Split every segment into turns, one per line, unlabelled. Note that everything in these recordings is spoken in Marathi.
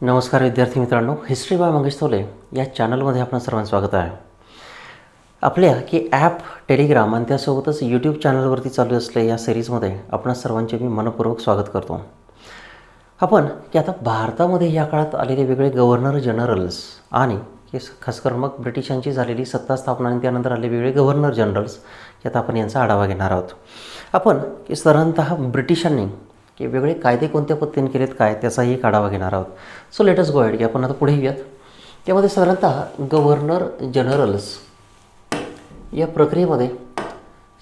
नमस्कार विद्यार्थी मित्रांनो, हिस्ट्री बाय मंगेश तोले या चॅनलमध्ये आपलं सर्वांचं स्वागत आहे. आपल्या की ॲप टेलिग्राम आणि त्यासोबतच यूट्यूब चॅनलवरती चालू असलेल्या या सिरीजमध्ये आपणा सर्वांचे मी मनपूर्वक स्वागत करतो. आपण की आता भारतामध्ये या काळात आलेले वेगळे गव्हर्नर जनरल्स आणि खास करून मग ब्रिटिशांची झालेली सत्ता स्थापना आणि त्यानंतर आले वेगळे गव्हर्नर जनरल्स यात आपण यांचा आढावा घेणार आहोत. आपण की साधारणतः ब्रिटिशांनी की वेगळे कायदे कोणत्या पद्धतीने केलेत काय त्याचाही एक आढावा घेणार आहोत. So let us go ahead की आपण आता पुढे येऊयात. त्यामध्ये साधारणतः गव्हर्नर जनरल्स या प्रक्रियेमध्ये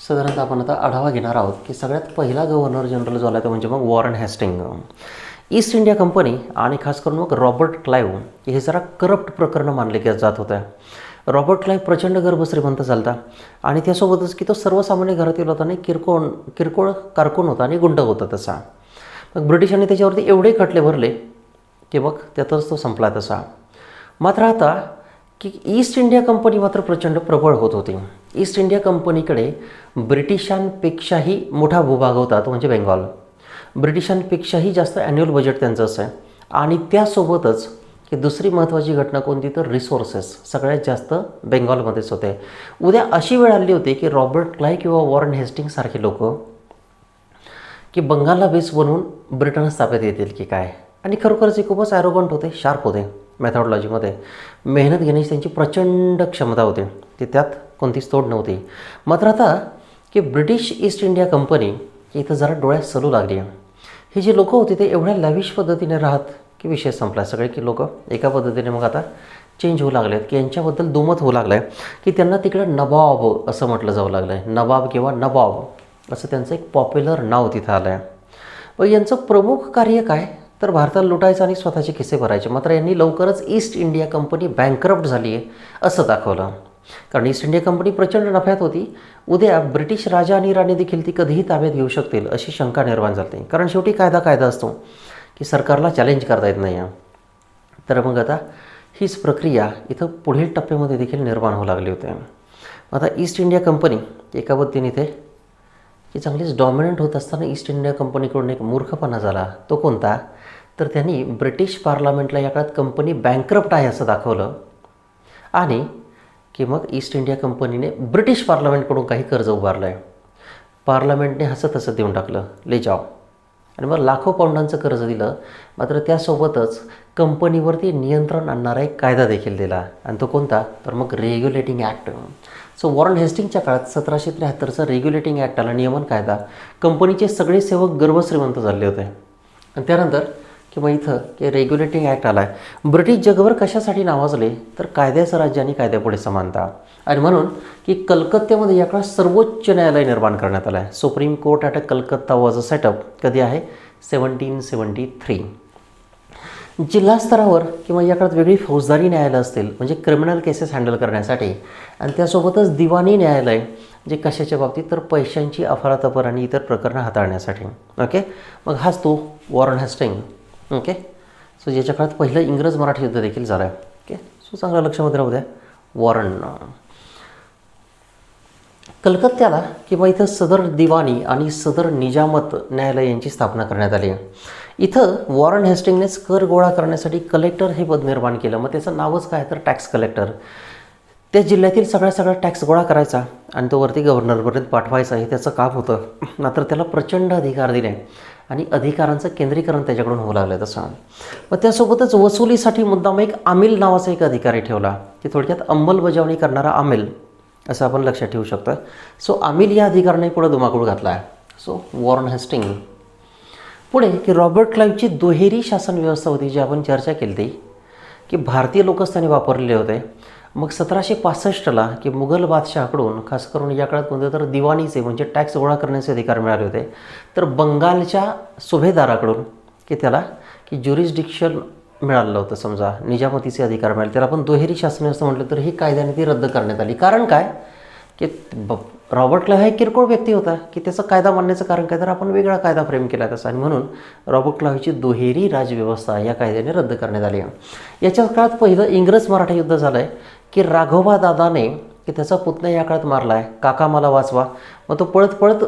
साधारणतः आपण आता आढावा घेणार आहोत की सगळ्यात पहिला गव्हर्नर जनरल जो आला तो म्हणजे मग Warren Hastings. East India Company आणि खास करून मग रॉबर्ट क्लाइव्ह हे जरा करप्ट प्रकरणं मानले जात होतं. रॉबर्ट क्लाइव्ह प्रचंड गर्भश्रीमंत चालता आणि त्यासोबतच की तो सर्वसामान्य घरातील होता आणि किरकोळ कारकून होता आणि गुंड होता तसा. मग ब्रिटिशांनी त्याच्यावरती एवढे खटले भरले की मग त्यातच तो संपला तसा. मात्र आता की ईस्ट इंडिया कंपनी मात्र प्रचंड प्रबळ होत होती. ईस्ट इंडिया कंपनीकडे ब्रिटिशांपेक्षाही मोठा भूभाग होता तो म्हणजे बेंगॉल. ब्रिटिशांपेक्षाही जास्त ॲन्युअल बजेट त्यांचं असं आहे आणि त्यासोबतच की दुसरी महत्त्वाची घटना कोणती तर रिसोर्सेस सगळ्यात जास्त बेंगॉलमध्येच होते. उद्या अशी वेळ आली होती की रॉबर्ट क्लाइव्ह किंवा वॉरन हेस्टिंग्स सारखे लोक की बंगालला बेस बनवून ब्रिटनच ताब्यात येतील की काय. आणि खरोखरच ते खूपच ॲरोगंट होते, शार्प होते, मेथॉडॉलॉजीमध्ये मेहनत घेण्याची त्यांची प्रचंड क्षमता होती, की त्यात कोणतीच तोड नव्हती. मात्र आता की ब्रिटिश ईस्ट इंडिया कंपनी इथं जरा डोळ्यात सलू लागली. हे जे लोक होते ते एवढ्या लॅविश पद्धतीने राहत की विषय संपला. सगळे की लोक एका पद्धतीने मग आता चेंज होऊ लागले आहेत की यांच्याबद्दल दुमत होऊ लागलं आहे की त्यांना तिकडं नवाब असं म्हटलं जाऊ लागलं आहे. नवाब किंवा नवाब असं त्यांचं एक पॉप्युलर नाव तिथं आलं आहे. व यांचं प्रमुख कार्य काय तर भारताला लुटायचं आणि स्वतःचे खिसे भरायचे. मात्र यांनी लवकरच ईस्ट इंडिया कंपनी बँकरप्ट झाली आहे असं दाखवलं. कारण ईस्ट इंडिया कंपनी प्रचंड नफ्यात होती. उद्या ब्रिटिश राजा आणि राणी देखील ती कधीही ताब्यात घेऊ शकतील अशी शंका निर्माण झाली. कारण शेवटी कायदा असतो की सरकारला चॅलेंज करता येत नाही. तर मग आता हीच प्रक्रिया इथं पुढील टप्प्यामध्ये देखील निर्माण होऊ लागली होती. आता ईस्ट इंडिया कंपनी एका पद्धतीने इथे की चांगलीच डॉमिनंट होत असताना ईस्ट इंडिया कंपनीकडून एक मूर्खपणा झाला. तो कोणता तर त्यांनी ब्रिटिश पार्लमेंटला या काळात कंपनी बँकरप्ट आहे असं दाखवलं आणि की मग ईस्ट इंडिया कंपनीने ब्रिटिश पार्लमेंटकडून काही कर्ज उभारलं आहे. पार्लमेंटने हसत देऊन टाकलं, ले जाओ, आणि मग लाखो पाऊंडांचं कर्ज दिलं. मात्र त्यासोबतच कंपनीवरती नियंत्रण आणणारा एक कायदा देखील दिला आणि तो कोणता तर मग रेग्युलेटिंग ॲक्ट. सो वॉरन हेस्टिंगच्या काळात 1773चा रेग्युलेटिंग ॲक्ट आला, नियमन कायदा. कंपनीचे सगळे सेवक गर्भश्रीमंत झाले होते आणि त्यानंतर की मग इथं की रेग्युलेटिंग ॲक्ट आला आहे. ब्रिटिश जगभर कशासाठी नावाजले तर कायद्याचं राज्य आणि कायद्यापुढे समानता. आणि म्हणून की कलकत्त्यामध्ये या काळात सर्वोच्च न्यायालय निर्माण करण्यात आलं आहे. Supreme court at Calcutta was a setup. कधी आहे 1773. जिल्हा स्तरावर किंवा या काळात वेगळी फौजदारी न्यायालय असतील म्हणजे क्रिमिनल केसेस हँडल करण्यासाठी आणि त्यासोबतच दिवाणी न्यायालय जे कशाच्या बाबतीत तर पैशांची अफरातफर आणि इतर प्रकरणं हाताळण्यासाठी. ओके, मग हाच तो वॉरन हेस्टिंग. ओके, सो ज्याच्या काळात पहिलं इंग्रज मराठी युद्ध देखील झालं आहे. ओके, सो चांगलं लक्षामध्ये राहू द्या. वॉरन कलकत्त्याला किंवा इथं सदर दिवाणी आणि सदर निजामत न्यायालय यांची स्थापना करण्यात आली आहे. इथं वॉरन हेस्टिंगनेच कर गोळा करण्यासाठी कलेक्टर हे पद निर्माण केलं. मग त्याचं नावच काय तर टॅक्स कलेक्टर. त्या जिल्ह्यातील सगळा टॅक्स गोळा करायचा आणि तो वरती गव्हर्नरपर्यंत पाठवायचा हे त्याचं काम होतं. मात्र त्याला प्रचंड अधिकार दिले आणि अधिकारांचं केंद्रीकरण त्याच्याकडून होऊ लागलं तसं. मग त्यासोबतच वसुलीसाठी मुद्दाम एक आमिल नावाचा एक अधिकारी ठेवला की थोडक्यात अंमलबजावणी करणारा आमिल असं आपण लक्षात ठेवू शकतो. सो आमिल या अधिकाराने पुढे धुमाकूळ घातला आहे. So Warren Hastings. पुढे की रॉबर्ट क्लाइव्हची दुहेरी शासन व्यवस्था होती जी आपण चर्चा केली ती की भारतीय लोकच त्याने वापरलेले होते. मग 1765ला की मुघल बादशहाकडून खास करून या काळात कोणते तर दिवाणीचे म्हणजे टॅक्स गोळा करण्याचे अधिकार मिळाले होते. तर बंगालच्या सुभेदाराकडून की त्याला की ज्युरिस्डिक्शन मिळालं होतं, समजा निजामतीचे अधिकार मिळाले. त्याला आपण दुहेरी शासन व्यवस्था म्हटलं तर ही कायद्याने ती रद्द करण्यात आली. कारण काय की रॉबर्ट क्लाइव्ह हा एक किरकोळ व्यक्ती होता की त्याचा कायदा मानण्याचं कारण काय तर आपण वेगळा कायदा फ्रेम केला तसा आणि म्हणून रॉबर्ट क्लाइव्हची दुहेरी राजव्यवस्था या कायद्याने रद्द करण्यात आली. याच्या काळात पहिलं इंग्रज मराठा युद्ध झालं आहे की राघोबा दादाने की त्याचा पुतण्या या काळात मारला आहे, काका मला वाचवा. मग तो पळत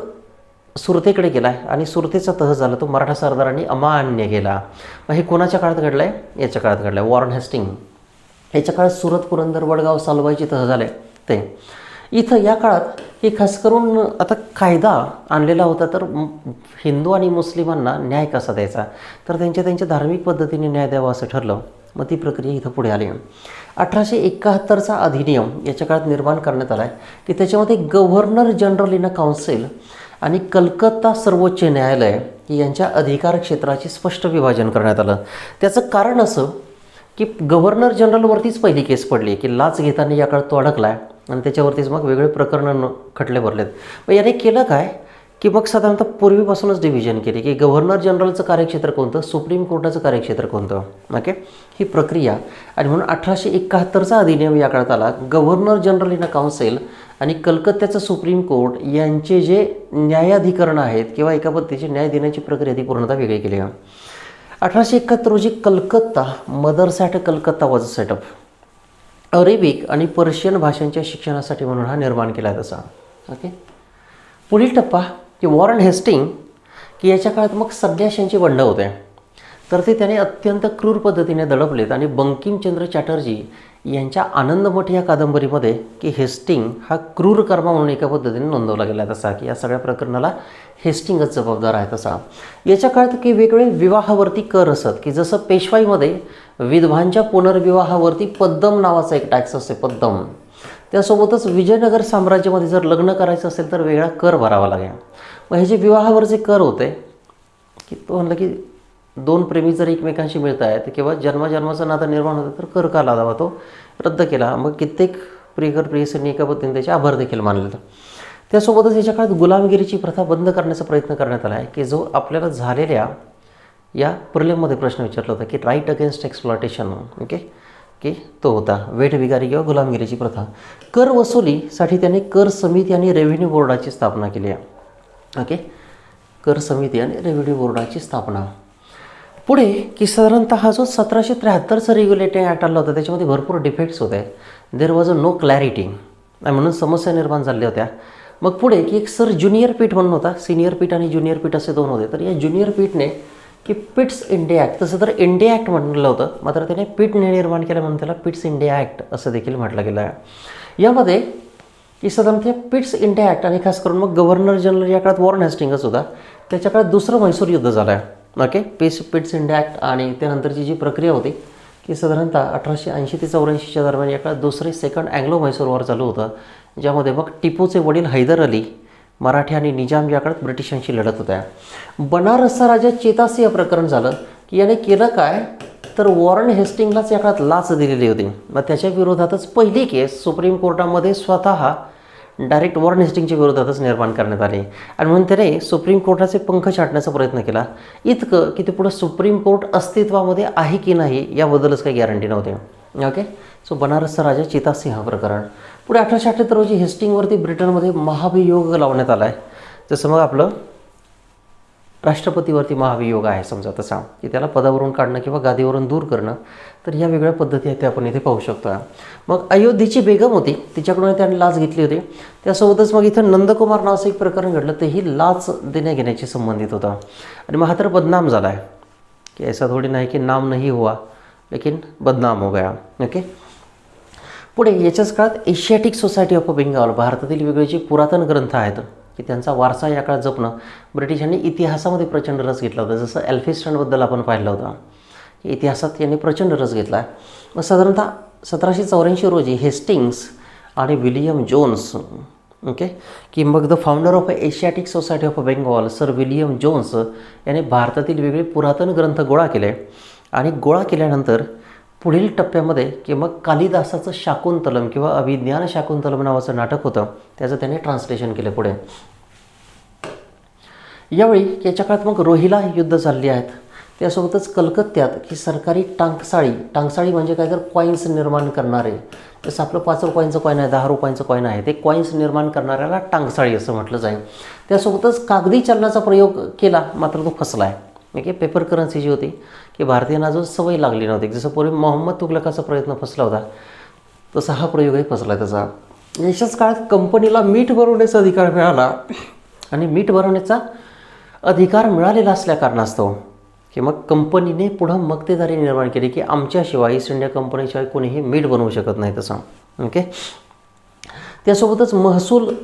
सुरतेकडे गेला आहे आणि सुरतेचा तह झाला तो मराठा सरदारांनी अमान्य केला. मग हे कोणाच्या काळात घडलं आहे? याच्या काळात घडलं आहे, वॉरन हेस्टिंग. याच्या काळात सुरत, पुरंदर, वडगाव, सालबाईचे तह झाले ते. इथं या काळात हे खास करून आता कायदा आणलेला होता, तर हिंदू आणि मुस्लिमांना न्याय कसा द्यायचा, तर त्यांच्या धार्मिक पद्धतीने न्याय द्यावा असं ठरलं. मग ती प्रक्रिया इथं पुढे आली. 1871चा अधिनियम याच्या काळात निर्माण करण्यात आला आहे की त्याच्यामध्ये governor general in a council आणि कलकत्ता सर्वोच्च न्यायालय यांच्या अधिकार क्षेत्राचे स्पष्ट विभाजन करण्यात आलं. त्याचं कारण असं की गव्हर्नर जनरलवरतीच पहिली केस पडली की लाच घेताना या काळात तो अडकला आहे आणि त्याच्यावरतीच मग वेगळे प्रकरणं खटले भरलेत. मग याने केलं काय की मग साधारणतः पूर्वीपासूनच डिव्हिजन केली की गव्हर्नर जनरलचं कार्यक्षेत्र कोणतं, सुप्रीम कोर्टाचं कार्यक्षेत्र कोणतं. ओके, ही प्रक्रिया. आणि म्हणून 1871चा अधिनियम या काळात आला. Governor general in a council आणि कलकत्त्याचं सुप्रीम कोर्ट यांचे जे न्यायाधिकरण आहेत किंवा एका पद्धतीची न्याय देण्याची प्रक्रिया ती पूर्णतः वेगळी केली. 1871 रोजी Calcutta madrasa at Calcutta was set up. Arabic आणि पर्शियन भाषांच्या शिक्षणासाठी म्हणून हा निर्माण केला आहे तसा. ओके, पुढील टप्पा की वॉरन हेस्टिंग की याच्या काळात मग संन्याशांची बंड होते, तर ते त्याने अत्यंत क्रूर पद्धतीने दडपलेत. आणि बंकिमचंद्र चॅटर्जी यांच्या आनंदमठ या कादंबरीमध्ये की हेस्टिंग हा क्रूर कर्म म्हणून एका पद्धतीने नोंदवला गेला तसा की या सगळ्या प्रकरणाला हेस्टिंगच जबाबदार आहे तसा. याच्या काळात की वेगवेगळे विवाहावरती कर असत की जसं पेशवाईमध्ये विधवांच्या पुनर्विवाहावरती पद्दम नावाचा एक टॅक्स असते, पद्दम. त्यासोबतच विजयनगर साम्राज्यामध्ये जर लग्न करायचं असेल तर वेगळा कर भरावा लागेल. मग हे जे विवाहावरचे कर होते की तो म्हणलं की दोन प्रेमी जर एकमेकांशी मिळत आहेत किंवा जन्मजन्माचं नातं निर्माण होतं तर कर का लादावा, तो रद्द केला. मग कित्येक प्रियकर प्रेयसींनी एका पद्धतीने त्याचे आभार देखील मानले. त्यासोबतच याच्या काळात गुलामगिरीची प्रथा बंद करण्याचा प्रयत्न करण्यात आला आहे की जो आपल्याला झालेल्या या प्रिलिममध्ये प्रश्न विचारला होता की राईट अगेन्स्ट एक्सप्लॉटेशन. ओके, की तो होता वेठबिगारी किंवा गुलामगिरीची प्रथा. कर वसुलीसाठी त्याने कर समिती आणि रेव्हेन्यू बोर्डाची स्थापना केली आहे. ओके, कर समिती आणि रेव्हेन्यू बोर्डाची स्थापना. पुढे की साधारणतः हा जो 1773चा रेग्युलेटिंग ॲक्ट आला होता त्याच्यामध्ये भरपूर डिफेक्ट्स होते. There was a no clarity आणि म्हणून समस्या निर्माण झाल्या होत्या. मग पुढे की एक सर ज्युनियर पीठ म्हणून होता, सिनियर पीठ आणि ज्युनियर पीठ असे दोन होते. तर या ज्युनियर पीठने की पिट्स इंडिया ॲक्ट, तसं तर इंडिया ॲक्ट म्हटलं होतं, मात्र त्याने पीठ निर्माण केलं म्हणून त्याला पिट्स इंडिया ॲक्ट असं देखील म्हटलं गेलं आहे. यामध्ये की साधारणतः पिट्स इंडिया ॲक्ट आणि खास करून मग गव्हर्नर जनरल या काळात वॉरन हेस्टिंगच होता, त्याच्या काळात दुसरं म्हैसूर युद्ध झालं आहे. ओके, पिट्स इंडिया ॲक्ट आणि त्यानंतरची जी प्रक्रिया होती की साधारणतः 1880 ते 84च्या दरम्यान या काळात दुसरे सेकंड अँग्लो म्हैसूर वॉर चालू होतं, ज्यामध्ये मग टिपूचे वडील हैदर अली मराठी आणि निजाम या काळात ब्रिटिशांशी लढत होत्या. बनारसचा राजा चेतासिंह प्रकरण झालं की याने केलं काय तर वॉरन हेस्टिंगलाच या काळात लाच दिलेली होती. मग त्याच्या विरोधातच पहिली केस सुप्रीम कोर्टामध्ये स्वतः डायरेक्ट वॉरन हेस्टिंगच्या विरोधातच निर्माण करण्यात आली आणि म्हणून त्याने सुप्रीम कोर्टाचे पंख छाटण्याचा प्रयत्न केला. इतकं की ते पुढं सुप्रीम कोर्ट अस्तित्वामध्ये आहे की नाही याबद्दलच काही गॅरंटी नव्हती. ओके, सो बनारसचा राजा चेतासिंह प्रकरण. पुढे 1878 रोजी हेस्टिंगवरती ब्रिटनमध्ये महाभियोग लावण्यात आला आहे. जसं मग आपलं राष्ट्रपतीवरती महाभियोग आहे समजा तसा की त्याला पदावरून काढणं किंवा गादीवरून दूर करणं, तर या वेगळ्या पद्धती आहेत ते आपण इथे पाहू शकतो. मग अयोध्येची बेगम होती, तिच्याकडून त्याने लाच घेतली होती. त्यासोबतच मग इथं नंदकुमार नावाचं एक प्रकरण घडलं, तेही लाच देण्या घेण्याशी संबंधित होतं. आणि मग हा तर बदनाम झाला आहे की ऐसा थोडी नाही की नाम नाही हुआ लेकिन बदनाम हो गया. ओके, पुढे याच्याच काळात एशियाटिक सोसायटी ऑफ बेंगॉल, भारतातील वेगळे जे पुरातन ग्रंथ आहेत की त्यांचा वारसा या काळात जपणं, ब्रिटिशांनी इतिहासामध्ये प्रचंड रस घेतला होता. जसं एल्फिस्टनबद्दल आपण पाहिलं होतं की इतिहासात यांनी प्रचंड रस घेतला. मग साधारणतः 1784 रोजी हेस्टिंग्स आणि विलियम जोन्स, ओके, की मग the founder of Asiatic Society of Bengal sir William Jones याने भारतातील वेगळे पुरातन ग्रंथ गोळा केले. आणि गोळा केल्यानंतर पुढील टप्प्यामध्ये की मग कालिदासाचं शाकुंतलम किंवा अभिज्ञान शाकुंतलम नावाचं नाटक होतं, त्याचं त्याने ट्रान्सलेशन केलं पुढे. यावेळी याच्या काळात मग रोहिला युद्ध चालली आहेत. त्यासोबतच कलकत्त्यात की सरकारी टांगसाळी म्हणजे काय तर कॉईन्स निर्माण करणारे, जसं आपलं 5 रुपयांचं कॉईन आहे, 10 रुपयांचं कॉईन आहे, ते कॉईन्स निर्माण करणाऱ्याला टांगसाळी असं म्हटलं जाईल. त्यासोबतच कागदी चलनाचा प्रयोग केला, मात्र तो फसला आहे. ओके, पेपर करन्सी जी होती की भारतीयांना अजून सवय लागली नव्हती. जसं पूर्वी मोहम्मद तुगलकाचा प्रयत्न फसला होता तसा हा प्रयोगही फसला त्याचा. याच्याच काळात कंपनीला मीठ बनवण्याचा अधिकार मिळाला आणि मीठ बनवण्याचा अधिकार मिळालेला असल्या कारणास्तव की मग कंपनीने पुढं मक्तेदारी निर्माण केली की आमच्याशिवाय ईस्ट इंडिया कंपनीशिवाय कोणीही मीठ बनवू शकत नाही तसं. ओके. त्यासोबतच महसूल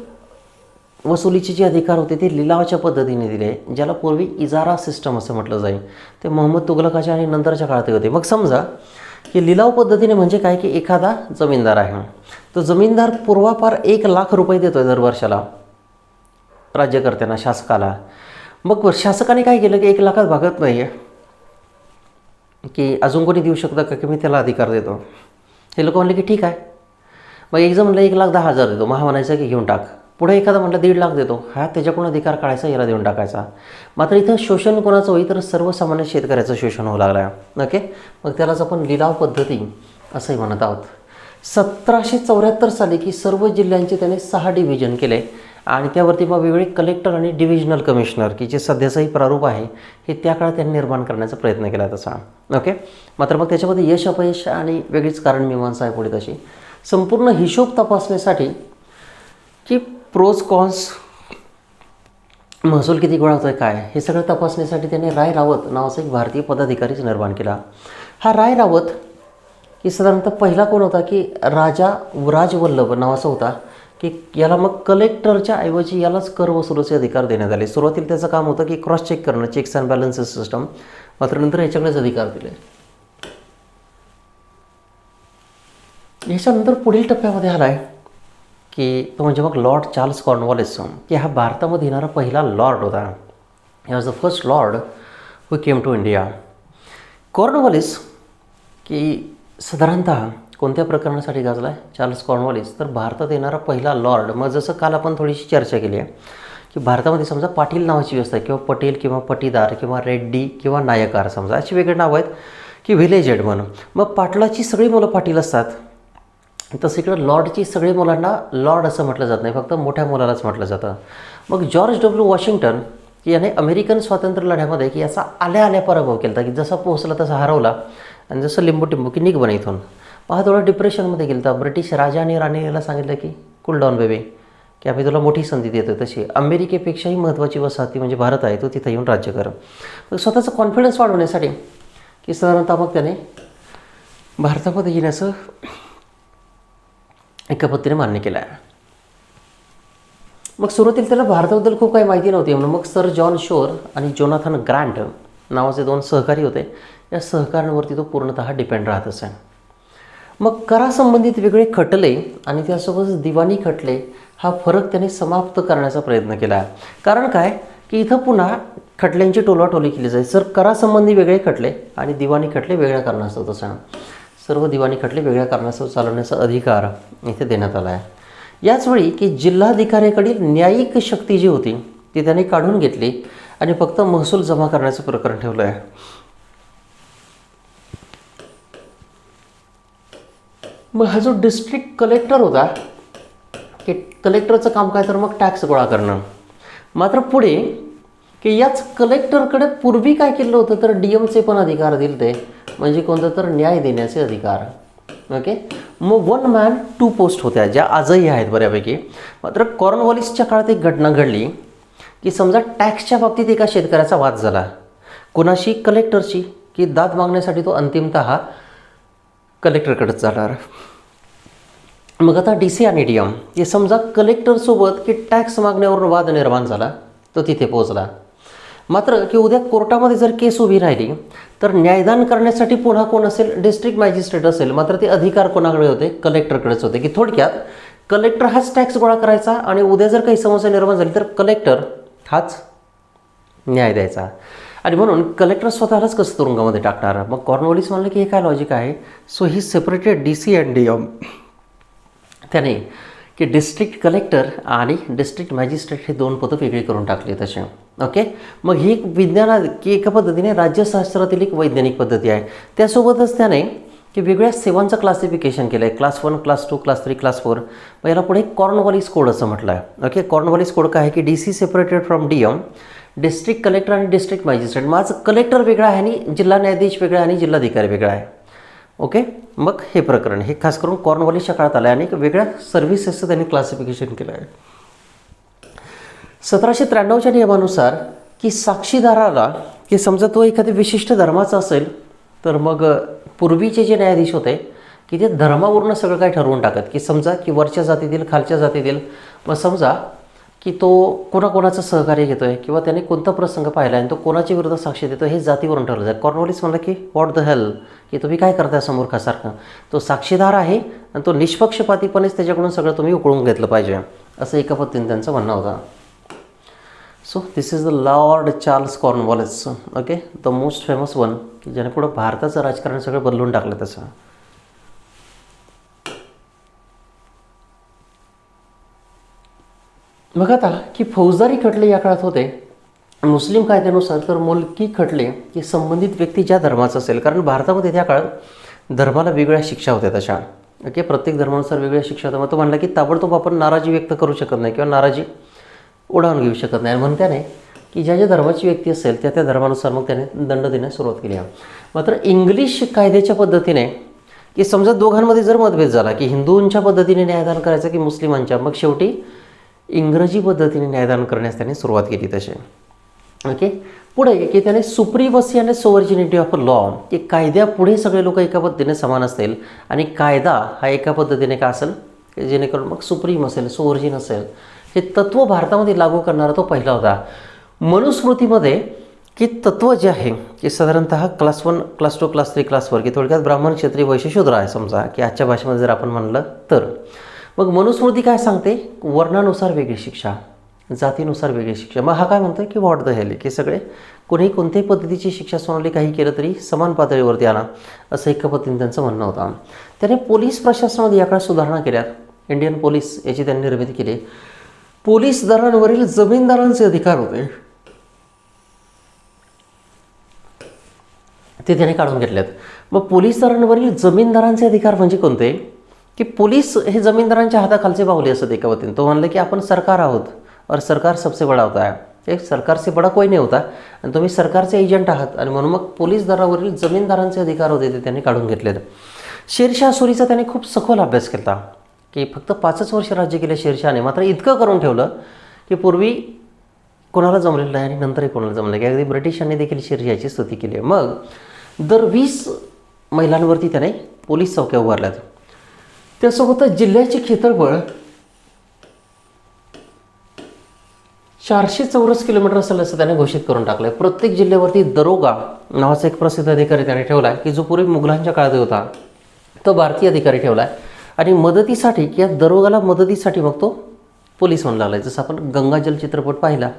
वसुलीचे जे अधिकार होते ते लिलावाच्या पद्धतीने दिले, ज्याला पूर्वी इजारा सिस्टम असं म्हटलं जाईल. ते मोहम्मद तुघलकाच्या आणि नंतरच्या काळात होते. मग समजा की लिलाव पद्धतीने म्हणजे काय की एखादा जमीनदार आहे, तो जमीनदार पूर्वापार 1,00,000 रुपये देतो आहे दर वर्षाला राज्यकर्त्यांना, शासकाला. मग शासकाने काय केलं की 1,00,000 भागत नाही आहे की अजून कोणी देऊ शकतं का की मी त्याला अधिकार देतो. हे लोक म्हणले की ठीक आहे. मग एक जण म्हणलं 1,10,000 देतो, मग हा म्हणायचा की घेऊन टाक. पुढे एखादा म्हटलं 1,50,000 देतो, हा त्याच्याकडून अधिकार काढायचा, याला देऊन टाकायचा. मात्र इथं शोषण कोणाचं होईल तर सर्वसामान्य शेतकऱ्याचं शोषण होऊ लागलं आहे. ओके. मग त्यालाच आपण लिलाव पद्धती असंही म्हणत आहोत. 1774 साली की सर्व जिल्ह्यांचे त्याने 6 डिव्हिजन केले आणि त्यावरती मग वेगळे कलेक्टर आणि डिव्हिजनल कमिशनर की जे सध्याचंही प्रारूप आहे हे त्या काळात त्यांनी निर्माण करण्याचा प्रयत्न केला तसा. ओके. मात्र मग त्याच्यामध्ये यश अपयश आणि वेगळीच कारण मीमांसा आहे पुढे तशी. संपूर्ण हिशोब तपासण्यासाठी की प्रोज कॉन्स, महसूल किती गोळा होतो आहे काय, हे सगळं तपासण्यासाठी त्याने राय रावत नावाचा एक भारतीय पदाधिकारीच निर्माण केला. हा राय रावत की साधारणतः पहिला कोण होता की राजा राजवल्लभ नावाचा होता की याला मग कलेक्टरच्या ऐवजी यालाच कर वसुलीचे अधिकार देण्यात आले. सुरुवातीला त्याचं काम होतं की क्रॉस चेक करणं, चेक्स अँड बॅलन्सेस सिस्टम. मात्र नंतर याच्याकडेच अधिकार दिले. ह्याच्यानंतर पुढील टप्प्यामध्ये आला आहे की तो म्हणजे मग लॉर्ड चार्ल्स कॉर्नवॉलिस, की हा भारतामध्ये येणारा पहिला लॉर्ड होता. He was the first lord who came to India. Cornwallis की साधारणतः कोणत्या प्रकरणासाठी गाजला आहे चार्ल्स कॉर्नवॉलिस, तर भारतात येणारा पहिला लॉर्ड. मग जसं काल आपण थोडीशी चर्चा केली आहे की भारतामध्ये समजा पाटील नावाची व्यवस्था आहे किंवा पटेल किंवा पटीदार किंवा रेड्डी किंवा नायकार समजा अशी वेगळी नावं आहेत की व्हिलेज हेड म्हणून. मग पाटलाची सगळी मुलं पाटील असतात, तसं इकडं लॉर्डची सगळी मुलांना लॉर्ड असं म्हटलं जात नाही, फक्त मोठ्या मुलालाच म्हटलं जातं. मग जॉर्ज डब्ल्यू वॉशिंग्टन याने अमेरिकन स्वातंत्र्य लढ्यामध्ये की याचा आल्या आल्या पराभव केला होता की जसा पोहोचला तसा हरवला आणि जसं लिंबू टिंबू की निघ बन इथून. मग हा थोडा डिप्रेशनमध्ये गेला होता. ब्रिटिश राजा आणि राणी याला सांगितलं की कूल डाऊन बेबी, की आम्ही तुला मोठी संधी देतो, तशी अमेरिकेपेक्षाही महत्त्वाची वसाहती म्हणजे भारत आहे, तो तिथं येऊन राज्य कर. मग स्वतःचं कॉन्फिडन्स वाढवण्यासाठी की साधारणतः मग त्याने भारतामध्ये येण्याचं एका पद्धतीने मान्य केलं आहे. मग सुरुवातीला त्याला भारताबद्दल खूप काही माहिती नव्हती म्हणून मग सर जॉन शोर आणि जोनाथन ग्रँट नावाचे 2 सहकारी होते. या सहकाऱ्यांवरती तो पूर्णतः डिपेंड राहत असे. मग करासंबंधित वेगळे खटले आणि त्यासोबतच दिवाणी खटले हा फरक त्याने समाप्त करण्याचा प्रयत्न केला आहे. कारण काय की इथं पुन्हा खटल्यांची टोलवाटोली केली जाईल. सर करासंबंधी वेगळे खटले आणि दिवाणी खटले वेगळ्या कारणास्तव तसं सर्व दिवाणी खटले वेगळ्या कारणास्तव चालवण्याचा अधिकार इथे देण्यात आला आहे. याचवेळी की जिल्हाधिकाऱ्याकडील न्यायिक शक्ती जी होती ती त्याने काढून घेतली आणि फक्त महसूल जमा करण्याचं प्रकरण ठेवलं आहे. मग हा जो डिस्ट्रिक्ट कलेक्टर होता की कलेक्टरचं काम काय तर मग टॅक्स गोळा करणं. मात्र पुढे की याच कलेक्टरकडे पूर्वी काय केलं होतं तर DMचे पण अधिकार दिले ते, म्हणजे कोणतं तर न्याय देण्याचे अधिकार. ओके. मग 1 man 2 पोस्ट होत्या ज्या आजही आहेत बऱ्यापैकी. मात्र कॉर्नवॉलिसच्या काळात एक घटना घडली की समजा टॅक्सच्या बाबतीत एका शेतकऱ्याचा वाद झाला कोणाशी, कलेक्टरशी, की दाद मागण्यासाठी तो अंतिमतः कलेक्टरकडेच जाणार. मग आता DC आणि DM हे समजा कलेक्टरसोबत की टॅक्स मागण्यावरून वाद निर्माण झाला, तो तिथे पोहोचला. मात्र की उद्या कोर्टामध्ये जर केस उभी राहिली तर न्यायदान करण्यासाठी पुन्हा कोण असेल, डिस्ट्रिक्ट मॅजिस्ट्रेट असेल. मात्र ते अधिकार कोणाकडे होते, कलेक्टरकडेच होते. की थोडक्यात कलेक्टर हाच टॅक्स गोळा करायचा आणि उद्या जर काही समस्या निर्माण झाली तर कलेक्टर हाच न्याय द्यायचा. आणि म्हणून कलेक्टर स्वतःलाच कसं तुरुंगामध्ये टाकणार. मग कॉर्नवॉलिस म्हणलं की हे काय लॉजिक आहे. So he separated DC and DM. त्याने की डिस्ट्रिक्ट कलेक्टर आणि डिस्ट्रिक्ट मॅजिस्ट्रेट हे 2 पदं वेगळी करून टाकली तसे. ओके. मग ही एक विज्ञान की एका पद्धतीने राज्यशास्त्रातील एक वैज्ञानिक पद्धती आहे. त्यासोबतच त्याने की वेगळ्या सेवांचं क्लासिफिकेशन केलं आहे. Class 1, class 2, class 3, class 4. मग याला पुढे कॉर्नवॉलिस कोड असं म्हटलं आहे. ओके. कॉर्नवॉलिस कोड काय आहे की DC separated from DM, district collector आणि डिस्ट्रिक्ट मॅजिस्ट्रेट. माझं कलेक्टर वेगळा आहे आणि जिल्हा न्यायाधीश वेगळा आहे आणि जिल्हाधिकारी वेगळा आहे. ओके. मग हे प्रकरण हे खास करून कॉर्नवॉलिसच्या काळात आलं आहे आणि वेगळ्या सर्व्हिसेसचं त्यांनी क्लासिफिकेशन केलं आहे. 1793च्या नियमानुसार की साक्षीदाराला की समजा तो एखाद्या विशिष्ट धर्माचा असेल तर मग पूर्वीचे जे न्यायाधीश होते की ते धर्मावरून सगळं काय ठरवून टाकत की समजा की वरच्या जातीतील खालच्या जातीतील मग समजा की तो कोणाकोणाचं सहकार्य घेतो आहे किंवा त्याने कोणता प्रसंग पाहिला आहे आणि तो कोणाच्या विरुद्ध साक्षी देतो हे जातीवरून ठरलं जातं. कॉर्नवॉलिस म्हणलं की व्हॉट द हेल की तुम्ही काय करताय समोरखासारखं. तो साक्षीदार आहे आणि तो निष्पक्षपातीपणेच त्याच्याकडून सगळं तुम्ही उकळून घेतलं पाहिजे असं एका पद्धतीने त्यांचं म्हणणं होतं. So this is the Lord Charles Cornwallis. Okay, the most famous one की ज्याने पुढं भारताचं राजकारण सगळं बदलून टाकलं तसं. मग आता की फौजदारी खटले या काळात होते मुस्लिम कायद्यानुसार तर मुलकी खटले की संबंधित व्यक्ती ज्या धर्माचा असेल, कारण भारतामध्ये त्या काळात धर्माला वेगळ्या शिक्षा होत्या तशा. ओके, प्रत्येक धर्मानुसार वेगळ्या शिक्षा होत्या. मग तो म्हणला की ताबडतोब आपण नाराजी व्यक्त करू शकत नाही किंवा नाराजी उडवून घेऊ शकत नाही. म्हणून त्याने की ज्या ज्या धर्माची व्यक्ती असेल त्या त्या धर्मानुसार मग त्याने दंड देण्यास सुरुवात केली आहे. मात्र इंग्लिश कायद्याच्या पद्धतीने की समजा दोघांमध्ये जर मतभेद झाला की हिंदूंच्या पद्धतीने न्यायदान करायचं की मुस्लिमांच्या, मग शेवटी इंग्रजी पद्धतीने न्यायदान करण्यास त्याने सुरुवात केली तसे. ओके, पुढे की त्याने सुप्रीमसी आणि सोवर्जिनिटी ऑफ लॉ की कायद्यापुढे सगळे लोक एका पद्धतीने समान असतील आणि कायदा हा एका पद्धतीने का असेल की जेणेकरून मग सुप्रीम असेल सोवर्जिन असेल हे तत्त्व भारतामध्ये लागू करणारा तो पहिला होता. मनुस्मृतीमध्ये की तत्त्व जे आहे की साधारणतः क्लास 1 क्लास 2 क्लास 3 क्लास 4 की थोडक्यात ब्राह्मण क्षत्रिय वैश्य शूद्र आहे समजा की आजच्या भाषेमध्ये जर आपण म्हणलं तर. मग मनुस्मृती काय सांगते, वर्णानुसार वेगळी शिक्षा, जातीनुसार वेगळी शिक्षा. मग हा काय म्हणतोय की व्हॉट द हेल की सगळे कोणीही कोणत्याही पद्धतीची शिक्षा सोनाली काही केलं तरी समान पातळीवरती आणा असं एका पद्धतीने त्यांचं म्हणणं होतं. त्याने पोलीस प्रशासनामध्ये या काळात सुधारणा केल्यात. इंडियन पोलीस याची त्यांनी निर्मिती केली. पोलीस दलांवरील जमीनदारांचे अधिकार होते ते त्याने काढून घेतलेत. मग पोलीस दलांवरील जमीनदारांचे अधिकार म्हणजे कोणते की पोलीस हे जमीनदारांच्या हाताखालचे बाहुले असत एका वतीने. तो म्हणलं की आपण सरकार आहोत और सरकार सबसे बडा होता है, एक सरकार से बडा कोई नाही होता आणि तुम्ही सरकारचे एजंट आहात आणि म्हणून मग पोलीस दलावरील जमीनदारांचे अधिकार होते ते त्यांनी काढून घेतलेत. शेरशाह सुरीचा त्याने खूप सखोल अभ्यास केला की फक्त 5च वर्ष राज्य केलं शेरशाहने. मात्र इतकं करून ठेवलं की पूर्वी कोणाला जमलेलं नाही आणि नंतरही कोणाला जमलं की अगदी ब्रिटिशांनी देखील शेरशाहची स्तुती केली आहे. मग दर 20 महिलांवरती त्याने पोलीस चौक्या उभारल्यात. त्यासोबतच जिल्ह्याचे क्षेत्रफळ 400 चौरस किलोमीटर असेल असं त्याने घोषित करून टाकलं आहे. प्रत्येक जिल्ह्यावरती दरोगा नावाचा एक प्रसिद्ध अधिकारी त्याने ठेवला आहे की जो पूर्वी मुघलांच्या काळात होता तो भारतीय अधिकारी ठेवला आहे. आणि मदतीसाठी की या दरोगाला मदतीसाठी मग तो पोलीस म्हणू लागला आहे. जसं आपण गंगाजल चित्रपट पाहिला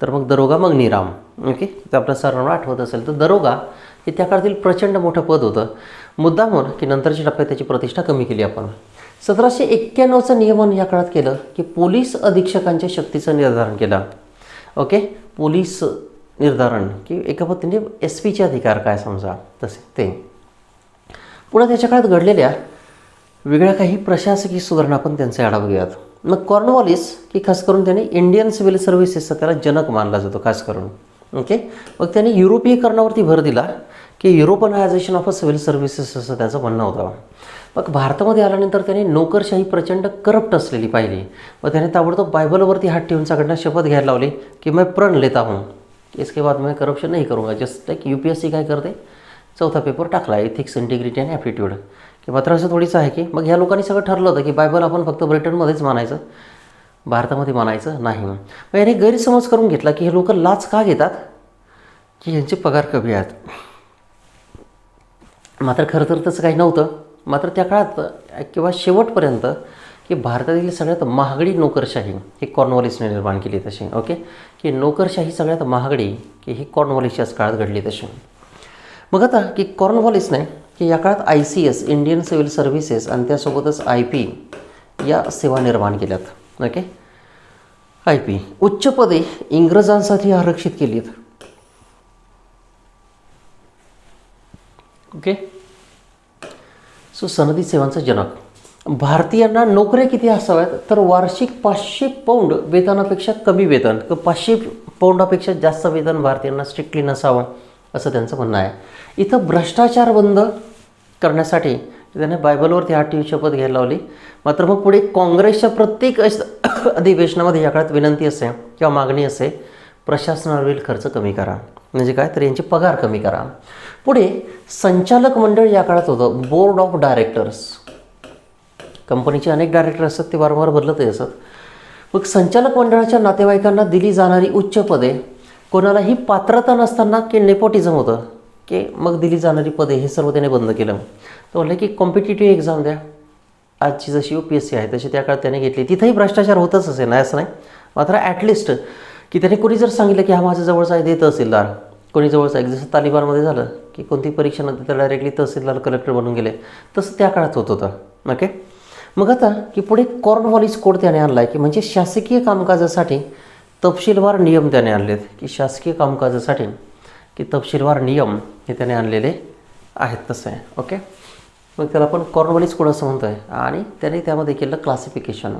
तर मग दरोगा मग निराम. ओके, तर आपल्या सर्वांना आठवत असेल तर दरोगा हे त्या काळातील प्रचंड मोठं पद होतं. मुद्दामून की नंतरच्या टप्प्यात त्याची प्रतिष्ठा कमी केली आपण. 1791चं नियमन या काळात केलं की पोलीस अधीक्षकांच्या शक्तीचं निर्धारण केलं. ओके, पोलीस निर्धारण की एका पद्धतीने SP अधिकार काय समजा तसे ते. पुढे त्याच्या काळात घडलेल्या वेगळ्या काही प्रशासकीय सुधारणा आपण त्यांचे आढावा घेऊयात. मग कॉर्नवॉलिस की खास करून त्याने इंडियन सिव्हिल सर्व्हिसेसचा त्याला जनक मानला जातो खास करून. ओके, मग त्याने युरोपीयकरणावरती भर दिला की युरोपनायझेशन ऑफ सिव्हिल सर्व्हिसेस असं त्याचं म्हणणं होतं. मग भारतामध्ये आल्यानंतर त्याने नोकरशाही प्रचंड करप्ट असलेली पाहिली. मग त्याने ताबडतोब बायबलवरती हात ठेवून सगळ्यांना शपथ घ्यायला लावली की मैं प्रण लेता हूँ इसके बाद मैं करप्शन नहीं करूँगा. जस्ट लाईक UPSC काय करते, 4था पेपर टाकला एथिक्स इंटिग्रिटी आणि ॲप्टिट्यूड की मात्र असं थोडीचं आहे की मग ह्या लोकांनी सगळं ठरलं होतं की बायबल आपण फक्त ब्रिटनमध्येच मानायचं, भारतामध्ये मानायचं नाही. मग याने गैरसमज करून घेतला की हे लोक लाच का घेतात की यांचे पगार कमी आहेत. मात्र खरं तर तसं काही नव्हतं. मात्र त्या काळात किंवा शेवटपर्यंत की भारतातील सगळ्यात महागडी नोकरशाही ही कॉर्नवॉलिसने निर्माण केली तशी. ओके, की नोकरशाही सगळ्यात महागडी की ही कॉर्नवॉलिसच्याच काळात घडली तशी. मग आता की कॉर्नवॉलिसने की या काळात ICS इंडियन सिव्हिल सर्व्हिसेस आणि त्यासोबतच IP या सेवा निर्माण केल्यात. ओके, IP उच्च पदे इंग्रजांसाठी आरक्षित केली आहेत. ओके, सो सनदी सेवांचा जनक. भारतीयांना नोकऱ्या किती असाव्यात तर वार्षिक 500 पाऊंड वेतनापेक्षा कमी वेतन किंवा 500 पाऊंडापेक्षा जास्त वेतन भारतीयांना स्ट्रिक्टली नसावं असं त्यांचं म्हणणं आहे. इथं भ्रष्टाचार बंद करण्यासाठी त्याने बायबलवरती हात ठेवून शपथ घ्यायला लावली. मात्र मग पुढे काँग्रेसच्या प्रत्येक अधिवेशनामध्ये या काळात विनंती असते किंवा मागणी असे, प्रशासनावरील खर्च कमी करा. म्हणजे काय तर यांचे पगार कमी करा. पुढे संचालक मंडळ या काळात होतं बोर्ड ऑफ डायरेक्टर्स. कंपनीचे अनेक डायरेक्टर असतात, ते वारंवार बदलतही असतात. मग संचालक मंडळाच्या नातेवाईकांना दिली जाणारी उच्च पदे, कोणालाही पात्रता नसताना की नेपोटिझम होतं की मग दिली जाणारी पदे, हे सर्व त्याने बंद केलं. तर म्हणलं की कॉम्पिटिटिव्ह एक्झाम द्या, आजची जशी UPSC आहे तशी त्या काळात त्याने घेतली. तिथंही भ्रष्टाचार होतच असेल, नाही असं नाही. मात्र ॲटलिस्ट की त्याने कोणी जर सांगितलं की हा माझा जवळचा आहे, दे तहसीलदार, कोणी जवळचा आहे, जसं तालिबानमध्ये झालं की कोणती परीक्षा नव्हती तर डायरेक्टली तहसीलदार कलेक्टर बनून गेले, तसं त्या काळात होत होतं. ओके. मग आता की पुढे कॉर्नवॉलिस कोड त्याने आणला आहे की म्हणजे शासकीय कामकाजासाठी तपशीलवार नियम त्याने आणलेत, की शासकीय कामकाजासाठी की तपशीलवार नियम हे त्याने आणलेले आहेत. तसं आहे. ओके. मग त्याला आपण कॉर्नवॉलिस कोड असं म्हणतो आहे. आणि त्याने त्यामध्ये केलं क्लासिफिकेशन.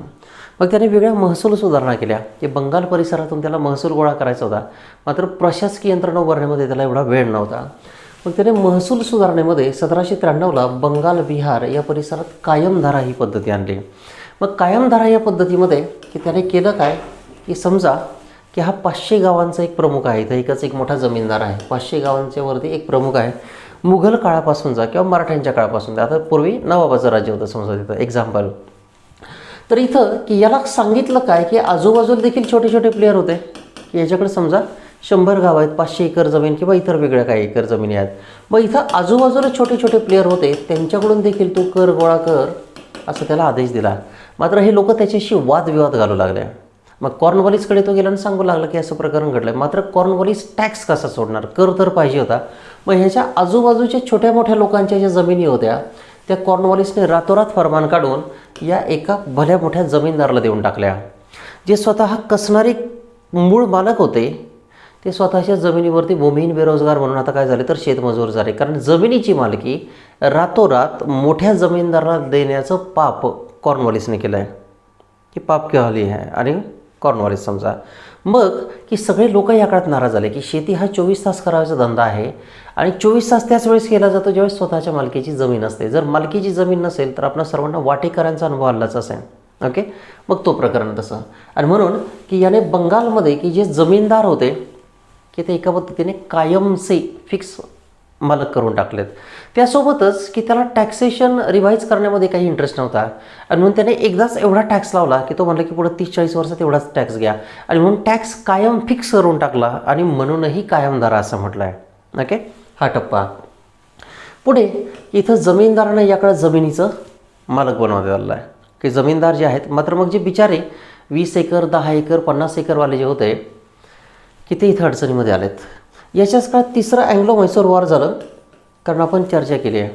मग त्याने वेगळ्या महसूल सुधारणा केल्या की बंगाल परिसरातून त्याला महसूल गोळा करायचा होता, मात्र प्रशासकीय यंत्रणा उभारण्यामध्ये त्याला एवढा वेळ नव्हता. मग त्याने महसूल सुधारणेमध्ये 1793ला बंगाल बिहार या परिसरात कायमधारा ही पद्धती आणली. मग कायमधारा या पद्धतीमध्ये की त्याने केलं काय की समजा की हा 500 गावांचा एक प्रमुख आहे, इथं एक मोठा जमीनदार आहे, 500 गावांच्या वरती एक प्रमुख आहे. मुघल काळापासून जा किंवा मराठ्यांच्या काळापासून जा, आता पूर्वी नवाबाचं राज्य होतं समजा तिथं एक्झाम्पल. तर इथं की याला सांगितलं काय की आजूबाजूला देखील छोटे छोटे प्लेयर होते की याच्याकडे समजा 100 गाव आहेत, 500 एकर जमीन किंवा इतर वेगळ्या काही एकर जमिनी आहेत. मग इथं आजूबाजूला छोटे छोटे प्लेयर होते, त्यांच्याकडून देखील तू कर गोळा कर असं त्याला आदेश दिला. मात्र हे लोक त्याच्याशी वादविवाद घालू लागले. मग कॉर्नवॉलिसकडे तो गेला आणि सांगू लागला की असं प्रकरण घडलं. मात्र कॉर्नवॉलिस टॅक्स कसा सोडणार, कर तर पाहिजे होता. मग ह्याच्या आजूबाजूच्या छोट्या मोठ्या लोकांच्या ज्या जमिनी होत्या त्या कॉर्नवॉलिसने रातोरात फरमान काढून या एका भल्या मोठ्या जमीनदाराला देऊन टाकल्या. जे स्वतः कसणारे मूळ मालक होते ते स्वतःच्या जमिनीवरती भूमिहीन बेरोजगार म्हणून आता काय झाले तर शेतमजूर झाले. कारण जमिनीची मालकी रातोरात मोठ्या जमीनदाराला देण्याचं पाप कॉर्नवॉलिसने केलं आहे. की पाप केव्हाली आहे आणि कॉर्नवॉलिस समजा. मग की सगळे लोक या काळात नाराज झाले की शेती हा 24 तास करायचा धंदा आहे आणि 24 तास त्याच वेळेस केला जातो ज्यावेळेस स्वतःच्या मालकीची जमीन असते. जर मालकीची जमीन नसेल तर आपल्या सर्वांना वाटेकऱ्यांचा अनुभव आलाच असेल. ओके. मग तो प्रकरण तसं. आणि म्हणून की याने बंगालमध्ये की जे जमीनदार होते की ते एका पद्धतीने कायमचे फिक्स मालक करून टाकलेत. त्यासोबतच की त्याला टॅक्सेशन रिवाईज करण्यामध्ये काही इंटरेस्ट नव्हता आणि म्हणून त्याने एकदाच एवढा टॅक्स लावला की तो म्हणला की पुढे 30-40 वर्षात एवढाच टॅक्स घ्या आणि म्हणून टॅक्स कायम फिक्स करून टाकला आणि म्हणूनही कायमधारा असं म्हटलं आहे. ओके. हा टप्पा. पुढे इथं जमीनदारांना या काळात जमिनीचं मालक बनवण्यात आलेलं आहे की जमीनदार जे आहेत. मात्र मग जे बिचारे 20 एकर 10 एकर 50 एकरवाले जे होते की ते इथं अडचणीमध्ये आलेत. याच्याच काळात तिसरं अँग्लो म्हैसूर वॉर झालं. कारण आपण चर्चा केली आहे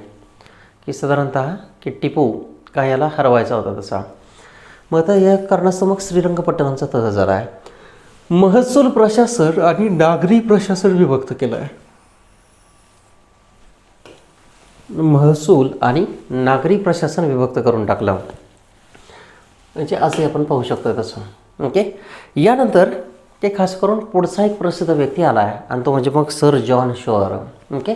की साधारणतः की टिपू काय याला हरवायचा होता तसा. मग आता या कारणास्तव मग श्रीरंगपट्टणमचा तह झाला आहे. महसूल प्रशासन आणि नागरी प्रशासन विभक्त केलं आहे. महसूल आणि नागरी प्रशासन विभक्त करून टाकलं म्हणजे असे आपण पाहू शकतो तसं. ओके. यानंतर ते खास करून पुढचा एक प्रसिद्ध व्यक्ती आला आहे आणि तो म्हणजे मग सर जॉन शॉर. ओके.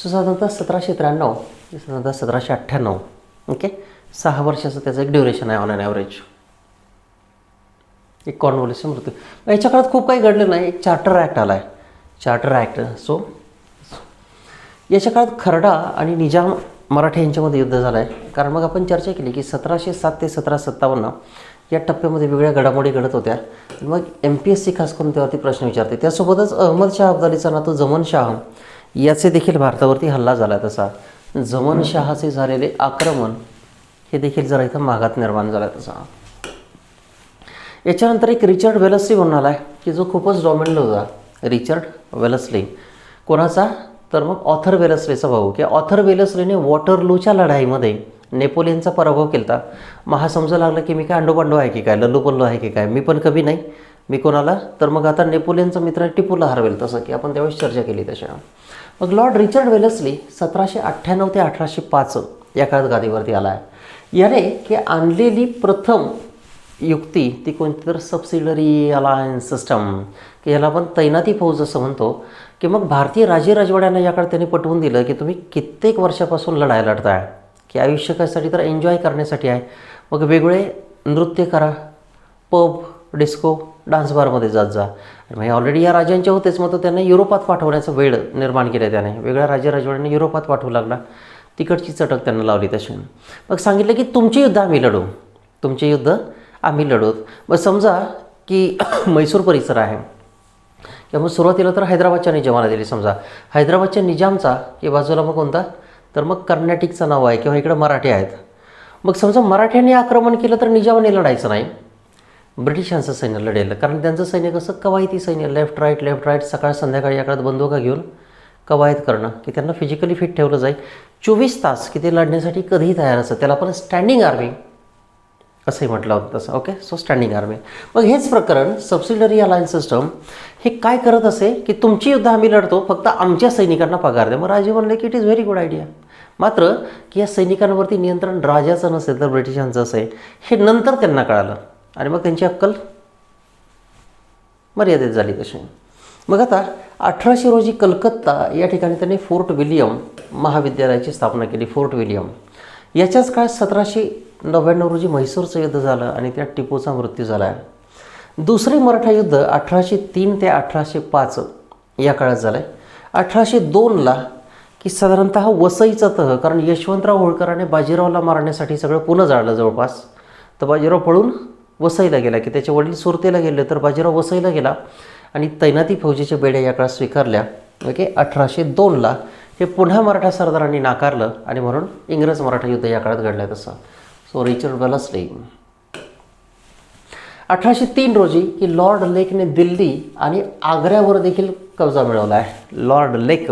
साधारणतः 1793 ते साधारणतः 1798. ओके. 6 वर्षाचं त्याचं एक ड्युरेशन आहे ऑन ॲन ॲव्हरेज. एक कॉर्नवॉलिसचा मृत्यू. याच्या काळात खूप काही घडलं नाही. एक चार्टर ॲक्ट आला आहे. Charter act. सो याच्या काळात खरडा आणि निजाम मराठे यांच्यामध्ये युद्ध झालं आहे. कारण मग आपण चर्चा केली की 1707 ते 1757 या टप्प्यामध्ये वेगळ्या घडामोडी घडत होत्या. मग MPSC खास करून त्यावरती प्रश्न विचारते. त्यासोबतच अहमद शाह अब्दालीचा नातू जमन शाह याचे देखील भारतावरती हल्ला झाला. तसा जमन शहाचे झालेले आक्रमण हे देखील जरा इथं मागात निर्माण झाला तसा. याच्यानंतर एक रिचर्ड वेलस्ली म्हणून आला आहे की जो खूपच डॉमिनंट होता. रिचर्ड वेलस्ली कोणाचा तर मग ऑथर वेलस्लीचा भाऊ. की ऑथर वेलस्लीने वॉटरलूच्या लढाईमध्ये नेपोलियनचा पराभव केला. मग हा समजू लागला की मी काय अंडोपांडो आहे की काय, लल्लू पल्लू आहे की काय, मी पण कमी नाही. मी कोणाला तर मग आता नेपोलियनचा मित्र टिपूला हरवेल तसं की आपण त्यावेळेस चर्चा केली तशा. मग लॉर्ड रिचर्ड वेलस्ली 1798 ते 1805 या काळात गादीवरती आला आहे. याने की आणलेली प्रथम युक्ती ती कोणती तर सबसिडरी अलायन्स सिस्टम की याला आपण तैनाती फौज असं म्हणतो. की मग भारतीय राजे राजवाड्यांना या काळात त्यांनी पटवून दिलं की तुम्ही कित्येक वर्षापासून लढाई लढताय की आयुष्य कशासाठी तर एन्जॉय करण्यासाठी आहे. मग वेगळे नृत्य करा, पब डिस्को डान्स बारमध्ये जात जा. आणि ऑलरेडी या राजांचे होतेच, मग तो त्यांना युरोपात पाठवण्याचा वेळ निर्माण केला त्याने. वेगळ्या राजवाड्यांना युरोपात पाठवू लागला. तिकडची चटक त्यांना लावली तशी. मग सांगितलं की तुमचे युद्ध आम्ही लढू, तुमचे युद्ध आम्ही लढूत. मग समजा की म्हैसूर परिसर आहे किंवा मग सुरुवातीला तर हैदराबादच्या निजामाला दिली. समजा हैदराबादच्या निजामचा की बाजूला मग कोणता, तर मग कर्नाटिकचं नाव आहे किंवा इकडं मराठी आहेत. मग समजा मराठ्यांनी आक्रमण केलं तर निजामाने लढायचं नाही, ब्रिटिशांचं सैन्य लढेल. कारण त्यांचं सैन्य कसं कवायती सैन्य, लेफ्ट राईट सकाळ संध्याकाळी या काळात बंदुका घेऊन कवायत करणं, की त्यांना फिजिकली फिट ठेवलं जाईल. 24 तास की ते लढण्यासाठी कधीही तयार असतं. त्याला पण स्टँडिंग आर्मी असंही म्हटलं होतं तसं. Okay, so standing army. मग हेच प्रकरण सबसिडरी अलायन्स सिस्टम हे काय करत असे की तुमची युद्ध आम्ही लढतो, फक्त आमच्या सैनिकांना पगार द्या. मग राजे म्हणले की it is very good idea. मात्र की या सैनिकांवरती नियंत्रण राजाचं नसेल तर ब्रिटिशांचं असेल हे नंतर त्यांना कळालं आणि मग त्यांची अक्कल मर्यादित झाली तशी. मग आता 1800 रोजी कलकत्ता या ठिकाणी त्यांनी फोर्ट विलियम महाविद्यालयाची स्थापना केली. Fort William. याच्याच काळात 1799 रोजी म्हैसूरचं युद्ध झालं आणि त्यात टिपूचा मृत्यू झाला आहे. दुसरे मराठा युद्ध 1803 ते 1805 या काळात झालं आहे. 1802ला की साधारणतः वसईचा तह, कारण यशवंतराव होळकराने बाजीरावला मारण्यासाठी सगळं पुणे जाळलं जवळपास, तर बाजीराव पळून वसईला गेला, की त्याचे वडील सुरतेला गेले तर बाजीराव वसईला गेला आणि तैनाती फौजेच्या बेड्या या काळात स्वीकारल्या. ओके, 1802ला हे पुन्हा मराठा सरदारांनी नाकारलं आणि म्हणून इंग्रज मराठा युद्ध या काळात घडलं तसं. So Richard Wellesley. 1803 रोजी की लॉर्ड लेकने दिल्ली आणि आग्र्यावर देखील कब्जा मिळवला आहे. लॉर्ड लेक.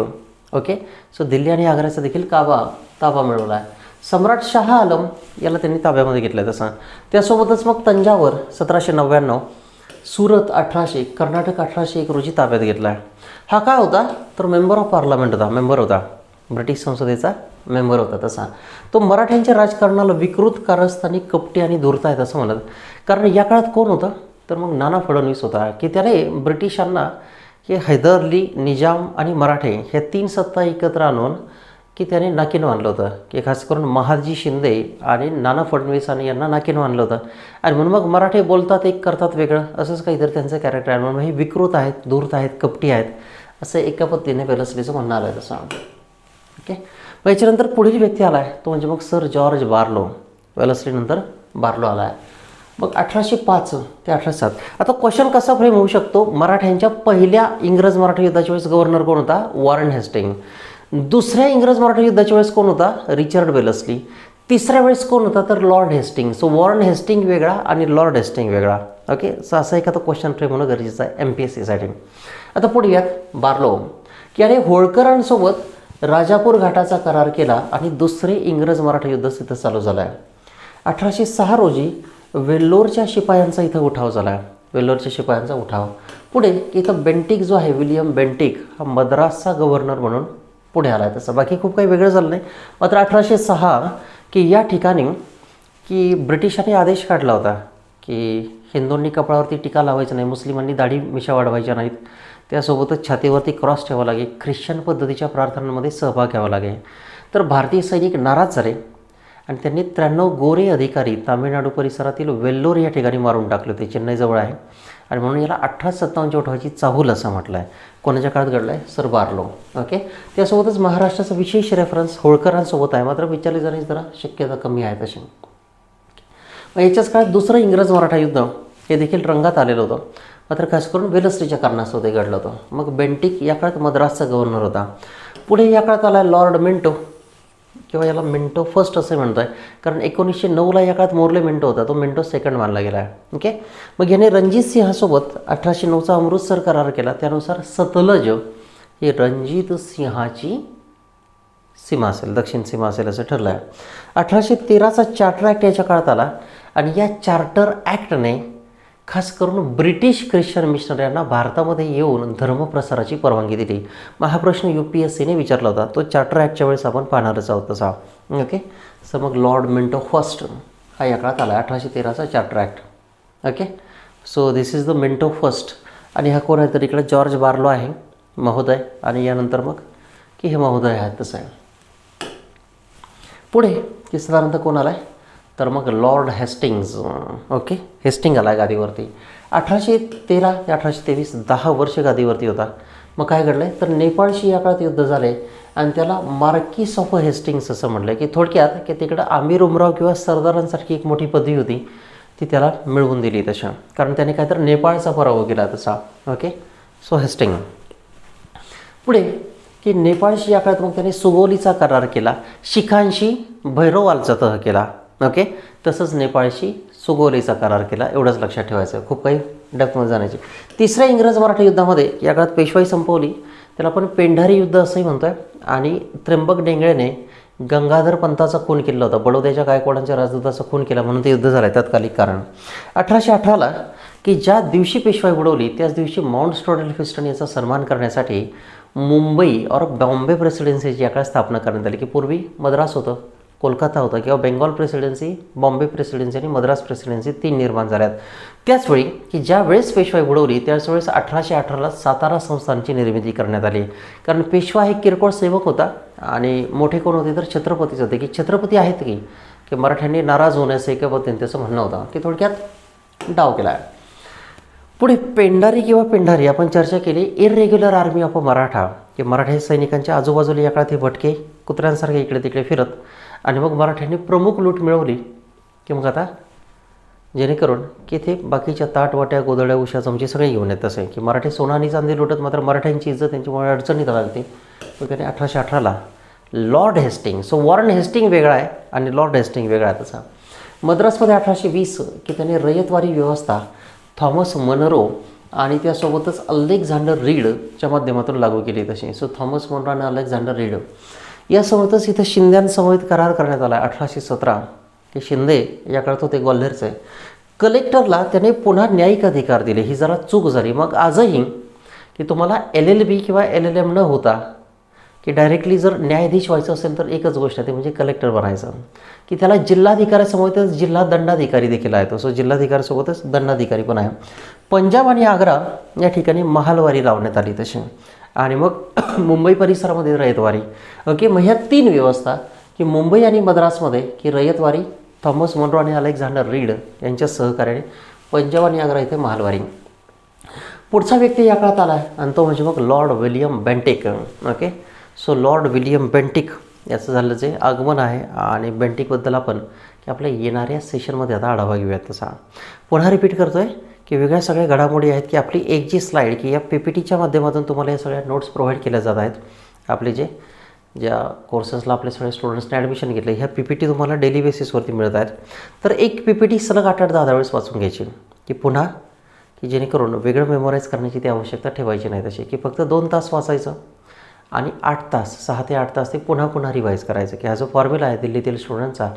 ओके, सो दिल्ली आणि आग्र्याचा देखील ताबा मिळवला आहे. सम्राट शाह आलम याला त्यांनी ताब्यामध्ये घेतलं तसं. त्यासोबतच मग तंजावर 1799, सुरत 1800, कर्नाटक 1801 रोजी ताब्यात घेतला आहे. हा काय होता तर मेंबर ऑफ पार्लमेंट होता, मेंबर होता, ब्रिटिश संसदेचा मेंबर होता तसा. तो मराठ्यांच्या राजकारणाला विकृत, कारस्थानी, कपटी आणि धूर्त आहेत असं म्हणत. कारण या काळात कोण होतं तर मग नाना फडणवीस होता, की त्याने ब्रिटिशांना की हैदर अली, निजाम आणि मराठे ह्या 3 सत्ता एकत्र आणून की त्याने नाकीनं आणलं होतं, की खास करून महादजी शिंदे आणि नाना फडणवीसांनी यांना नाकीनं आणलं होतं. आणि म्हणून मग मराठे बोलतात एक, करतात वेगळं, असंच काहीतरी त्यांचं कॅरेक्टर आहे. म्हणून हे विकृत आहेत, धूर्त आहेत, कपटी आहेत असं एका पद्धतीने वेलस्लीचं म्हणणं आलं आहे तसं. ओके, मग याच्यानंतर पुढील व्यक्ती आला आहे तो म्हणजे मग सर जॉर्ज बार्लो. वेलस्लीनंतर बार्लो आला आहे. मग 1805 ते 1807. आता क्वेश्चन कसा फ्रेम होऊ शकतो, मराठ्यांच्या पहिल्या इंग्रज मराठा युद्धाच्या वेळेस गव्हर्नर कोण होता, वॉरेन हेस्टिंग. दुसऱ्या इंग्रज मराठा युद्धाच्या वेळेस कोण होता, रिचर्ड वेलस्ली. तिसऱ्या वेळेस कोण होता तर lord Hastings. So Warren Hastings वेगळा आणि लॉर्ड हेस्टिंग वेगळा. ओके, सो असा एखादा क्वेश्चन फ्रेम होणं गरजेचं आहे MPSCसाठी. आता पुढे यात बार्लो की अरे होळकरांसोबत राजापूर घाटाचा करार केला आणि दुसरे इंग्रज मराठा युद्ध इथं चालू झालं आहे. 1806 रोजी वेल्लोरच्या शिपायांचा इथं उठाव झाला आहे. वेल्लोरच्या शिपायांचा उठाव. पुढे इथं बेंटिक जो आहे, विलियम बेंटिक, हा मद्रासचा गव्हर्नर म्हणून पुढे आला आहे. तसं बाकी खूप काही वेगळं झालं नाही. मात्र 1806 की या ठिकाणी की ब्रिटिशांनी आदेश काढला होता की हिंदूंनी कपाळावरती टीका लावायचं नाही, मुस्लिमांनी दाढी मिशा वाढवायच्या नाहीत, त्यासोबतच छातीवरती क्रॉस ठेवावा लागेल, ख्रिश्चन पद्धतीच्या प्रार्थनांमध्ये सहभाग घ्यावा लागेल. तर भारतीय सैनिक नाराज झाले आणि त्यांनी 93 गोरे अधिकारी तामिळनाडू परिसरातील वेल्लोर या ठिकाणी मारून टाकले होते, चेन्नईजवळ आहे. आणि म्हणून याला 1857 उठवायची चाहूल असं म्हटलं आहे. कोणाच्या काळात घडलं आहे, सर बार्लो. ओके, त्यासोबतच महाराष्ट्राचा विशेष रेफरन्स होळकरांसोबत आहे, मात्र विचारले जाण्याची जरा शक्यता कमी आहे तशी. मग याच्याच काळात दुसरं इंग्रज मराठा युद्ध हे देखील रंगात आलेलं होतं, मात्र खास करून वेलस्लीच्या कारणास्तव ते घडलं होतं. मग बेंटिक या काळात मद्रासचा गव्हर्नर होता. पुढे या काळात आला लॉर्ड मिंटो किंवा याला मिंटो फर्स्ट असं म्हणतो आहे, कारण 1909ला या काळात मोर्ले मिंटो होता, तो मिंटो सेकंड मानला गेला आहे. ओके, मग याने रणजित सिंहासोबत 1809चा अमृतसर करार केला. त्यानुसार सतलज ही रणजित सिंहाची सीमा असेल, दक्षिण सीमा असेल असं ठरलं आहे. 1813चा चार्टर ॲक्ट याच्या काळात आला आणि या चार्टर ॲक्टने खास करून ब्रिटिश ख्रिश्चन मिशनऱ्यांना भारतामध्ये येऊन धर्मप्रसाराची परवानगी दिली. मग हा प्रश्न UPSCने विचारला होता, तो चार्टर ॲक्टच्या वेळेस आपण पाहणारच आहोत तसा. ओके, सर मग लॉर्ड मिंटो फर्स्ट हा या काळात आला, 1813चा charter act. Okay, so this is the Minto first. आणि हा कोण आहे तर इकडे जॉर्ज बार्लो आहे महोदय, आणि यानंतर मग की हे महोदय आहेत तसं आहे. पुढे की साधारणतः कोण आला आहे तर मग लॉर्ड हेस्टिंग्ज. ओके, हेस्टिंग आला गादीवरती 1813 ते 1823, 10 वर्ष गादीवरती होता. मग काय घडलं आहे तर नेपाळशी या काळात युद्ध झाले आणि त्याला मार्किस ऑफ हेस्टिंग्स असं म्हटलं की थोडक्यात की तिकडं आमिर उमराव किंवा सरदारांसारखी एक मोठी पदवी होती ती त्याला मिळवून दिली तशा, कारण त्याने काहीतरी नेपाळचा पराभव केला तसा. Okay, so Hastings. पुढे की नेपाळशी या काळात मग त्याने सुगोलीचा करार केला, शिखांशी भैरवालचा तह केला. ओके, तसंच नेपाळशी सुगोलीचा करार केला. एवढंच लक्षात ठेवायचं, खूप काही डेप्थमध्ये जाण्याची. तिसऱ्या इंग्रज मराठा युद्धामध्ये या काळात पेशवाई संपवली, त्याला आपण पेंढारी युद्ध असंही म्हणतो आहे. आणि त्र्यंबक डेंगळेने गंगाधर पंताचा खून केला होता, बडोद्याच्या गायकवाडांच्या राजदूताचा खून केला म्हणून ते युद्ध झालं आहे तत्कालिक कारण. 1818ला की ज्या दिवशी पेशवाई बुडवली त्याच दिवशी माउंट स्टोडेल फिस्टन याचा सन्मान करण्यासाठी मुंबई और बॉम्बे प्रेसिडेन्सीची या काळात स्थापना करण्यात आली. की पूर्वी मद्रास होतं, कोलकाता होतं किंवा बेंगॉल प्रेसिडेन्सी, बॉम्बे प्रेसिडेन्सी आणि मद्रास प्रेसिडेन्सी 3 निर्माण झाल्यात. त्याचवेळी की ज्या वेळेस पेशवाई बुडवली त्याच वेळेस 1818ला सातारा संस्थानची निर्मिती करण्यात आली. कारण पेशवा एक किरकोळ सेवक होता आणि मोठे कोण होते तर छत्रपतीच होते. की छत्रपती आहेत की मराठ्यांनी नाराज होण्याचं एका पद्धतीने त्याचं म्हणणं होतं की थोडक्यात डाव केला आहे. पुढे पेंढारी किंवा पेंढारी आपण चर्चा केली. इरेग्युलर आर्मी ऑफ मराठा, की मराठी सैनिकांच्या आजूबाजूला या काळात हे भटके कुत्र्यांसारखे इकडे तिकडे फिरत आणि मग मराठ्यांनी प्रमुख लूट मिळवली. की मग आता जेणेकरून की ते बाकीच्या ताटवाट्या गोदड्या उशा चमचे सगळे घेऊन येत तसे की मराठी सोना आणि चांदी लुटत, मात्र मराठ्यांची इज्जत त्यांच्यामुळे अडचणीत लागते. मग त्याने 1818ला Lord Hastings, so Warren Hastings वेगळा आहे आणि लॉर्ड हेस्टिंग वेगळा आहे तसा. मद्रासमध्ये 1820 की त्याने रयतवारी व्यवस्था थॉमस मनरो आणि त्यासोबतच अलेक्झांडर रीडच्या माध्यमातून लागू केली तशी. सो थॉमस मनरो आणि अलेक्झांडर रीड यासोबतच इथं शिंद्यांसमवेत करार करण्यात आला 1817 की शिंदे या काळात होते ग्वाल्हेरचे. कलेक्टरला त्याने पुन्हा न्यायिक अधिकार दिले. ही जरा चूक झाली. मग आजही की तुम्हाला LLB किंवा LLM न होता की डायरेक्टली जर न्यायाधीश व्हायचं असेल तर एकच गोष्ट आहे, ते म्हणजे कलेक्टर बनायचं. की त्याला जिल्हाधिकाऱ्यासमोरच जिल्हा दंडाधिकारी देखील आहे. सो जिल्हाधिकाऱ्यासोबतच दंडाधिकारी पण आहे. पंजाब आणि आग्रा या ठिकाणी महालवारी लावण्यात आली तशी. आणि मग मुंबई परिसरामध्ये रयतवारी. ओके, मग ह्या 3 व्यवस्था की मुंबई आणि मद्रासमध्ये की रयतवारी, थॉमस मनरो आणि अलेक्झांडर रीड यांच्या सहकार्याने, पंजाब आणि आग्रा इथे महालवारी. पुढचा व्यक्ती या काळात आला आहे आणि तो म्हणजे मग Lord William Bentinck. Okay, so Lord William Bentinck याचं झालं जे आगमन आहे आणि बेंटिकबद्दल आपण की आपल्या येणाऱ्या सेशनमध्ये आता आढावा घेऊयात. तसा पुन्हा रिपीट करतो आहे की वेगळ्या सगळ्या घडामोडी आहेत की आपली एक जी स्लाईड की या PPTच्या माध्यमातून तुम्हाला या सगळ्या नोट्स प्रोव्हाइड केल्या जात आहेत. आपले ज्या कोर्सेसला आपले सगळे स्टुडंट्सने ॲडमिशन घेतले ह्या PPT तुम्हाला डेली बेसिसवरती मिळत आहेत. तर एक PPT सलग 8-8, 10 वेळेस वाचून घ्यायची की पुन्हा की जेणेकरून वेगळं मेमोराईज करण्याची ती आवश्यकता ठेवायची नाही. तशी की फक्त 2 तास वाचायचं आणि 8 तास, 6 ते 8 तास ते पुन्हा पुन्हा रिवाईज करायचं. की हा जो फॉर्म्युला आहे दिल्लीतील स्टुडंटचा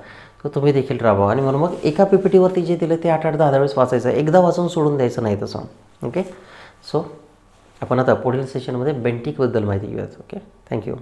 तो तुम्ही देखील राबवा. आणि म्हणून मग एका PPTवरती जे दिलं ते 8-8, 10 वेळेस वाचायचं. एकदा वाचून सोडून द्यायचं नाही तसं. ओके, सो आपण आता पुढील सेशनमध्ये बेंटिकबद्दल माहिती घेऊयात. Okay, thank you.